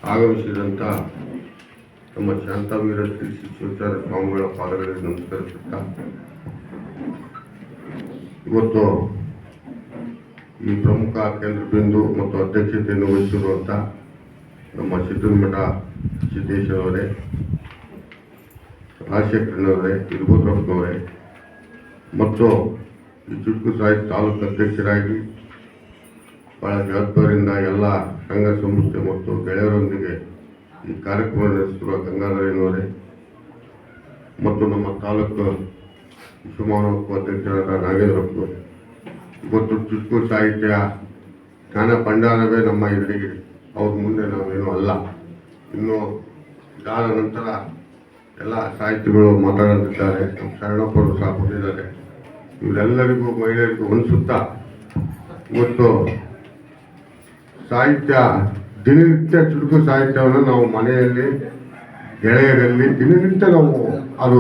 ಆಗಮಿಸಿದಂಥ ನಮ್ಮ ಶಾಂತವೀರ ಶ್ರೀ ಶಿವಾಚಾರ್ಯ ಸ್ವಾಮಿಗಳ ಪಾದಗಳಿಗೆ ನಮಸ್ಕರಿಸುತ್ತಾ, ಇವತ್ತು ಈ ಪ್ರಮುಖ ಕೇಂದ್ರ ಬಿಂದು ಮತ್ತು ಅಧ್ಯಕ್ಷತೆಯನ್ನು ವಹಿಸಿರುವಂಥ ನಮ್ಮ ಸಿದ್ದಮಠ ಸಿದ್ದೇಶ್ವರವರೇ, ರಾಜಶೇಖರನವರೇ, ವೀರಭದ್ರಪ್ಪನವರೇ ಮತ್ತು ಈ ಚುಟುಕು ಸಾಹಿತ್ಯ ತಾಲೂಕು ಅಧ್ಯಕ್ಷರಾಗಿ ಬಹಳ ಜವಾಬ್ದಾರಿಯಿಂದ ಎಲ್ಲ ಸಂಘ ಸಂಸ್ಥೆ ಮತ್ತು ಗೆಳೆಯರೊಂದಿಗೆ ಈ ಕಾರ್ಯಕ್ರಮ ನಡೆಸುತ್ತಿರುವ ಗಂಗಾಧರನವರೇ ಮತ್ತು ನಮ್ಮ ತಾಲೂಕು ವಿಶ್ವಮಾನವ ಅಧ್ಯಕ್ಷರಾದ ನಾಗೇಂದ್ರಪ್ಪನವರೇ, ಇವತ್ತು ಚುಟುಕು ಸಾಹಿತ್ಯ ಜ್ಞಾನ ಭಂಡಾರವೇ ನಮ್ಮ ಎದುರಿಗೆ, ಅವ್ರ ಮುಂದೆ ನಾವೇನೂ ಅಲ್ಲ. ಇನ್ನು ಇದಾದ ನಂತರ ಎಲ್ಲ ಸಾಹಿತಿಗಳು ಮಾತಾಡುತ್ತಿದ್ದಾರೆ, ನಮ್ಮ ಶರಣಪ್ಪರು ಸಹ ಬಂದಿದ್ದಾರೆ. ಇವರೆಲ್ಲರಿಗೂ ಮಹಿಳೆಯರಿಗೂ ಅನಿಸುತ್ತಾ, ಇವತ್ತು ಸಾಹಿತ್ಯ ದಿನನಿತ್ಯ ಚುಟುಕು ಸಾಹಿತ್ಯವನ್ನು ನಾವು ಮನೆಯಲ್ಲಿ ಗೆಳೆಯರಲ್ಲಿ ದಿನನಿತ್ಯ ನಾವು ಅದು